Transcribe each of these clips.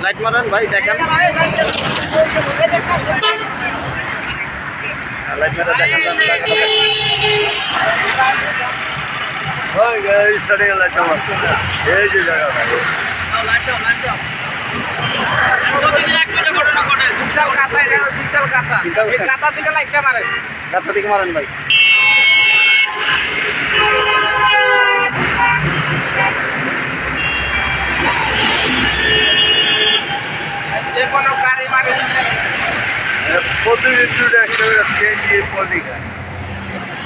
Light মারেন ভাই, দেখেন লাইট মারে দেখেন। এই যে জায়গা গাতা দিকে মারেন ভাই। যে কোনো গাড়ি মারে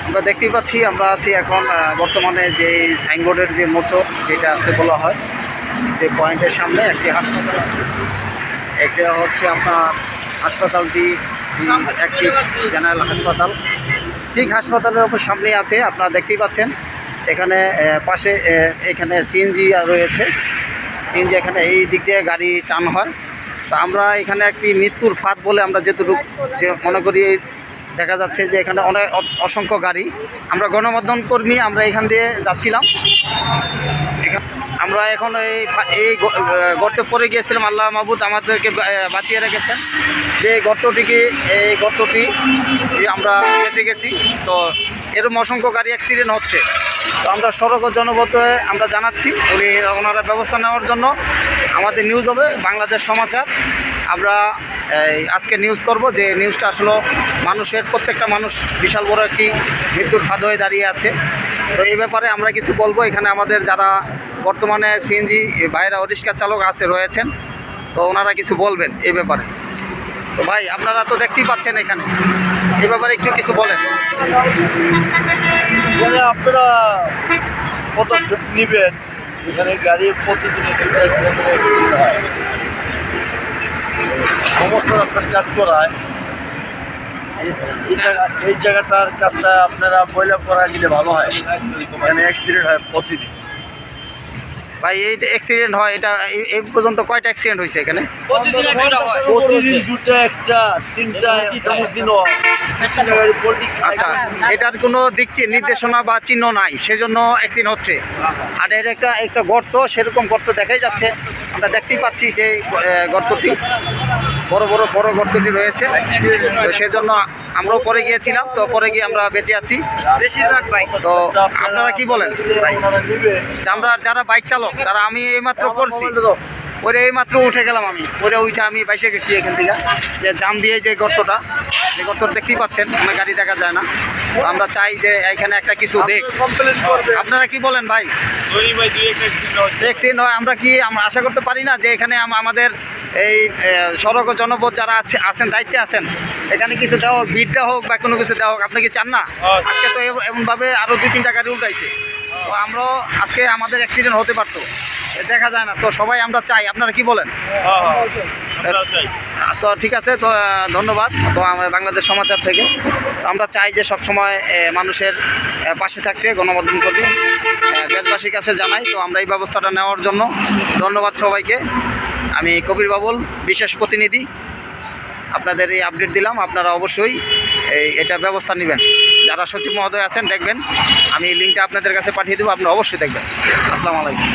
আমরা দেখতেই পাচ্ছি, আমরা আছি এখন বর্তমানে যে সাইনবোর্ডের যে মোচর যেটা আছে বলা হয়, যে পয়েন্টের সামনে একটি হাসপাতাল আছে। এটা হচ্ছে আপনার হাসপাতালটি একটি জেনারেল হাসপাতাল, ঠিক হাসপাতালের ওপর সামনে আছে। আপনারা দেখতেই পাচ্ছেন এখানে পাশে এখানে সিএনজি রয়েছে। সিএনজি এখানে এই দিক দিয়ে গাড়ি টান হয়। তো আমরা এখানে একটি মৃত্যুর ফাঁদ বলে আমরা যেটুকু মনে করি, দেখা যাচ্ছে যে এখানে অনেক অসংখ্য গাড়ি। আমরা গণমাধ্যম কর্মী, আমরা এখান দিয়ে যাচ্ছিলাম। আমরা এখন এই গর্তে পড়ে গিয়েছিলাম। আল্লাহ মাহবুদ আমাদেরকে বাঁচিয়ে রেখেছেন যে এই গর্তটি আমরা বেঁচে গেছি। তো এরকম অসংখ্য গাড়ি অ্যাক্সিডেন্ট হচ্ছে। তো আমরা সড়ক ও জনপথে আমরা জানাচ্ছি ওনারা ব্যবস্থা নেওয়ার জন্য। আমাদের নিউজ হবে বাংলাদেশ সমাচার। আমরা আজকে নিউজ করব যে নিউজটা আসলে মানুষের, প্রত্যেকটা মানুষ বিশাল বড় একটি মৃত্যুর ফাঁদ হয়ে দাঁড়িয়ে আছে। তো এই ব্যাপারে আমরা কিছু বলবো। এখানে আমাদের যারা বর্তমানে সিএনজি ভাইরা রিক্সা চালক রয়েছেন, তো ওনারা কিছু বলবেন এই ব্যাপারে। তো ভাই, আপনারা তো দেখতেই পাচ্ছেন এখানে, এই ব্যাপারে একটু কিছু বলেন। আপনারা পদক্ষেপ নেবেন, এখানে গাড়ি প্রতিদিন সমস্ত রাস্তার কাজ করায়। এই জায়গাটার কাজটা আপনারা বয়লা করা গেলে ভালো হয়। এখানে অ্যাক্সিডেন্ট হয় প্রতিদিন। ভাই, এই অ্যাক্সিডেন্ট হয়, এটা এই পর্যন্ত কয়টা অ্যাক্সিডেন্ট হয়েছে এখানে? প্রতিদিন দুটো, একটা, তিনটা, দিনও। আচ্ছা, এটার কোনো নির্দেশনা বা চিহ্ন নাই, সেজন্য অ্যাক্সিডেন্ট হচ্ছে। আর এর একটা গর্ত, সেরকম গর্ত দেখাই যাচ্ছে, আমরা দেখতেই পাচ্ছি সেই গর্তটি, বড় গর্তটি রয়েছে। তো সেজন্য আমরাও পরে গিয়েছিলাম, তো পরে গিয়ে আমরা বেঁচে আছি বেশিরভাগ বাইক। তো আপনারা কি বলেন ভাই? আমরা যারা বাইক চালক, তারা, আমি এইমাত্র পড়ছি, ওরে এইমাত্র উঠে গেলাম, আমি বাইসে গেছি এখান থেকে, যে জাম দিয়ে যে গর্তটা দেখতেই পাচ্ছেন, অনেক গাড়ি দেখা যায় না। তো আমরা চাই যে এখানে একটা কিছু দেখ। আপনারা কি বলেন ভাই? অ্যাক্সিডেন্ট হয়, আমরা আশা করতে পারি না যে এখানে আমাদের এই সড়ক ও জনপথ যারা আছেন, দায়িত্বে আছেন, এখানে কিছু দেওয়া হোক, বিট দেওয়া হোক বা কোনো কিছু দেওয়া হোক। আপনি কি চান না? আজকে তো এমনভাবে আরও 2-3টা গাড়ি উল্টাইছে। তো আমরাও আজকে আমাদের অ্যাক্সিডেন্ট হতে পারতো, দেখা যায় না। তো সবাই আমরা চাই, আপনারা কি বলেন? তো ঠিক আছে, তো ধন্যবাদ। তো বাংলাদেশ সমাচার থেকে আমরা চাই যে সবসময় মানুষের পাশে থাকতে, গণমাধ্যম কর্মী দেশবাসীর কাছে জানাই। তো আমরা এই ব্যবস্থাটা নেওয়ার জন্য ধন্যবাদ সবাইকে। আমি কবির বাবুল, বিশেষ প্রতিনিধি, আপনাদের এই আপডেট দিলাম। আপনারা অবশ্যই এটা ব্যবস্থা নেবেন। যারা সচিব মহোদয় আছেন, দেখবেন, আমি লিঙ্কটা আপনাদের কাছে পাঠিয়ে দেবো, আপনারা অবশ্যই দেখবেন। আসসালামু আলাইকুম।